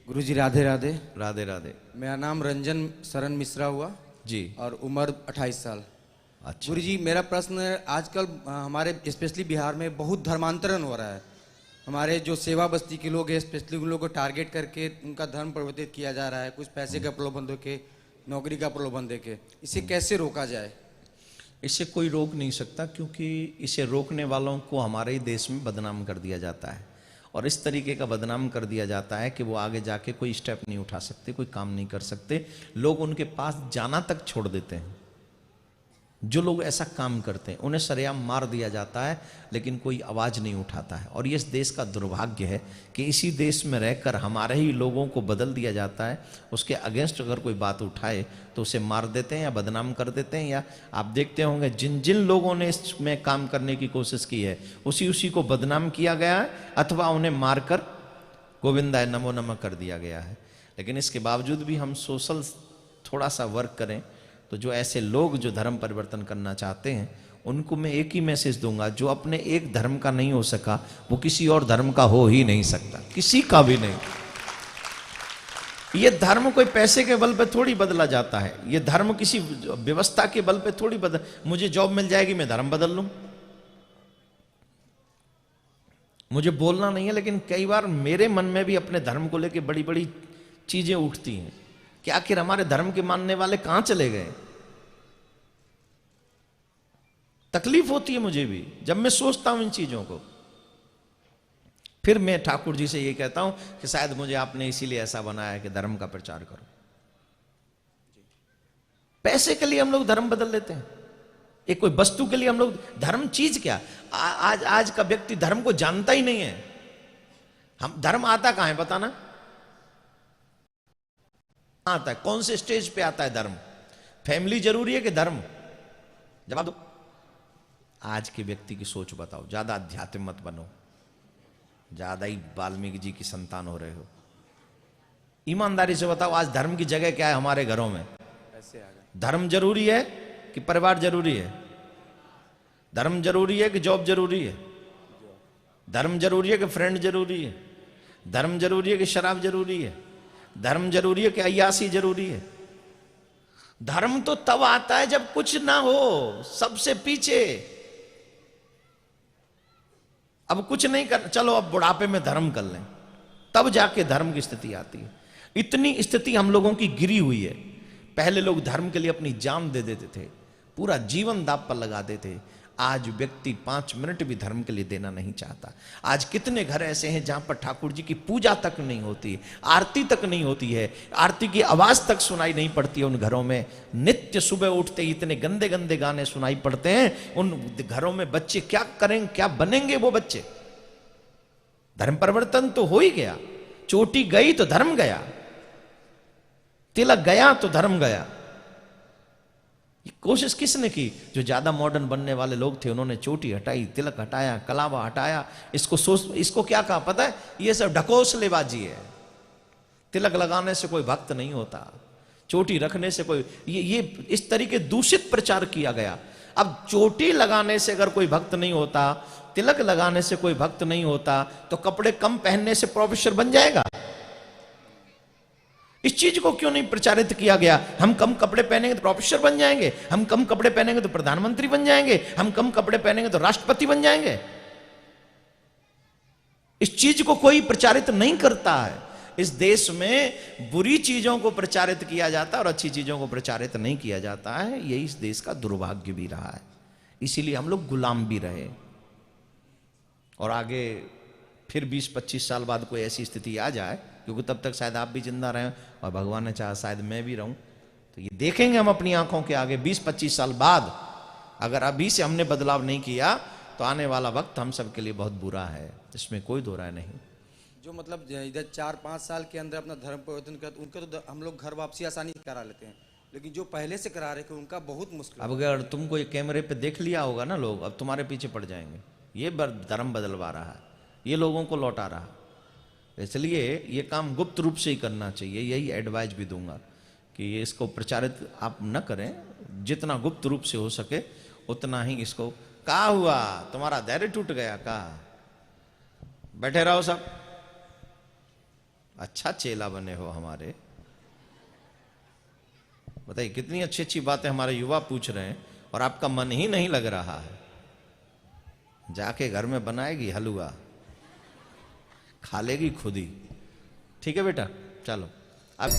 गुरुजी राधे राधे। राधे राधे। मेरा नाम रंजन शरण मिश्रा हुआ जी। और उम्र 28 साल। अच्छा गुरुजी मेरा प्रश्न है, आजकल हमारे स्पेशली बिहार में बहुत धर्मांतरण हो रहा है। हमारे जो सेवा बस्ती के लोग हैं स्पेशली उन लोगों को टारगेट करके उनका धर्म परिवर्तित किया जा रहा है, कुछ पैसे का प्रलोभन दे के, नौकरी का प्रलोभन दे के। इसे कैसे रोका जाए? इसे कोई रोक नहीं सकता, क्योंकि इसे रोकने वालों को हमारे ही देश में बदनाम कर दिया जाता है और इस तरीके का बदनाम कर दिया जाता है कि वो आगे जाके कोई स्टेप नहीं उठा सकते, कोई काम नहीं कर सकते। लोग उनके पास जाना तक छोड़ देते हैं। जो लोग ऐसा काम करते हैं उन्हें सरेआम मार दिया जाता है, लेकिन कोई आवाज नहीं उठाता है। और ये इस देश का दुर्भाग्य है कि इसी देश में रहकर हमारे ही लोगों को बदल दिया जाता है। उसके अगेंस्ट अगर कोई बात उठाए तो उसे मार देते हैं या बदनाम कर देते हैं। या आप देखते होंगे जिन जिन लोगों ने इसमें काम करने की कोशिश की है उसी को बदनाम किया गया है अथवा उन्हें मारकर गोविंदाय नमो नमः कर दिया गया है। लेकिन इसके बावजूद भी हम सोशल थोड़ा सा वर्क करें तो जो ऐसे लोग जो धर्म परिवर्तन करना चाहते हैं उनको मैं एक ही मैसेज दूंगा, जो अपने एक धर्म का नहीं हो सका वो किसी और धर्म का हो ही नहीं सकता, किसी का भी नहीं। ये धर्म कोई पैसे के बल पे थोड़ी बदला जाता है, ये धर्म किसी व्यवस्था के बल पे थोड़ी बदल। मुझे जॉब मिल जाएगी मैं धर्म बदल लूं, मुझे बोलना नहीं है, लेकिन कई बार मेरे मन में भी अपने धर्म को लेकर बड़ी बड़ी चीजें उठती हैं कि आखिर हमारे धर्म के मानने वाले कहां चले गए। तकलीफ होती है मुझे भी जब मैं सोचता हूं इन चीजों को। फिर मैं ठाकुर जी से ये कहता हूं कि शायद मुझे आपने इसीलिए ऐसा बनाया है कि धर्म का प्रचार करो। पैसे के लिए हम लोग धर्म बदल लेते हैं, एक कोई वस्तु के लिए हम लोग धर्म चीज क्या। आज का व्यक्ति धर्म को जानता ही नहीं है। हम धर्म आता कहां है बताना, आता है कौन से स्टेज पे आता है धर्म? फैमिली जरूरी है कि धर्म? जवाब दो। आज के व्यक्ति की सोच बताओ, ज्यादा अध्यात्म मत बनो, ज्यादा ही वाल्मीकि जी की संतान हो रहे हो। ईमानदारी से बताओ आज धर्म की जगह क्या है हमारे घरों में? धर्म जरूरी है कि परिवार जरूरी है? धर्म जरूरी है कि जॉब जरूरी है? धर्म जरूरी है कि फ्रेंड जरूरी है? धर्म जरूरी है कि शराब जरूरी है? धर्म जरूरी है कि अय्यासी जरूरी है? धर्म तो तब आता है जब कुछ ना हो, सबसे पीछे। अब कुछ नहीं कर, चलो अब बुढ़ापे में धर्म कर लें, तब जाके धर्म की स्थिति आती है। इतनी स्थिति हम लोगों की गिरी हुई है। पहले लोग धर्म के लिए अपनी जान दे देते थे, पूरा जीवन दांव पर लगा देते थे। आज व्यक्ति 5 मिनट भी धर्म के लिए देना नहीं चाहता। आज कितने घर ऐसे हैं जहां पर ठाकुर जी की पूजा तक नहीं होती, आरती तक नहीं होती है, आरती की आवाज तक सुनाई नहीं पड़ती है उन घरों में। नित्य सुबह उठते ही इतने गंदे गंदे गाने सुनाई पड़ते हैं। उन घरों में बच्चे क्या करेंगे, क्या बनेंगे वो बच्चे? धर्म परिवर्तन तो हो ही गया, चोटी गई तो धर्म गया, तिलक गया तो धर्म गया। कोशिश किसने की? जो ज्यादा मॉडर्न बनने वाले लोग थे उन्होंने चोटी हटाई, तिलक हटाया, कलावा हटाया। इसको क्या कहा पता है? ये सब ढकोसलेबाजी है। तिलक लगाने से कोई भक्त नहीं होता, चोटी रखने से कोई, ये इस तरीके दूषित प्रचार किया गया। अब चोटी लगाने से अगर कोई भक्त नहीं होता, तिलक लगाने से कोई भक्त नहीं होता, तो कपड़े कम पहनने से प्रोफेसर बन जाएगा? इस चीज को क्यों नहीं प्रचारित किया गया? हम कम कपड़े पहनेंगे तो प्रोफेसर बन जाएंगे, हम कम कपड़े पहनेंगे तो प्रधानमंत्री बन जाएंगे, हम कम कपड़े पहनेंगे तो राष्ट्रपति बन जाएंगे। इस चीज को कोई प्रचारित नहीं करता है। इस देश में बुरी चीजों को प्रचारित किया जाता है और अच्छी चीजों को प्रचारित नहीं किया जाता है। यही इस देश का दुर्भाग्य भी रहा है। इसीलिए हम लोग गुलाम भी रहे। और आगे फिर 20-25 साल बाद कोई ऐसी स्थिति आ जाए, क्योंकि तब तक शायद आप भी जिंदा रहें और भगवान ने चाहा शायद मैं भी रहूं, तो ये देखेंगे हम अपनी आंखों के आगे 20-25 साल बाद। अगर अभी से हमने बदलाव नहीं किया तो आने वाला वक्त हम सबके लिए बहुत बुरा है, इसमें कोई दो राय नहीं। जो मतलब इधर 4-5 साल के अंदर अपना धर्म परिवर्तन कर, उनका तो हम लोग घर वापसी आसानी से करा लेते हैं, लेकिन जो पहले से करा रहे थे उनका बहुत मुश्किल। अब अगर तुमको ये कैमरे पे देख लिया होगा ना लोग, अब तुम्हारे पीछे पड़ जाएंगे। ये धर्म बदलवा रहा है, ये लोगों को लौटा रहा है। इसलिए ये काम गुप्त रूप से ही करना चाहिए। यही एडवाइस भी दूंगा कि ये इसको प्रचारित आप न करें, जितना गुप्त रूप से हो सके उतना ही इसको। क्या हुआ, तुम्हारा धैर्य टूट गया? कहा बैठे रहो सब, अच्छा चेला बने हो हमारे। बताइए कितनी अच्छी अच्छी बातें हमारे युवा पूछ रहे हैं और आपका मन ही नहीं लग रहा है। जाके घर में बनाएगी हलवा, खा लेगी खुद ही। ठीक है बेटा, चलो अब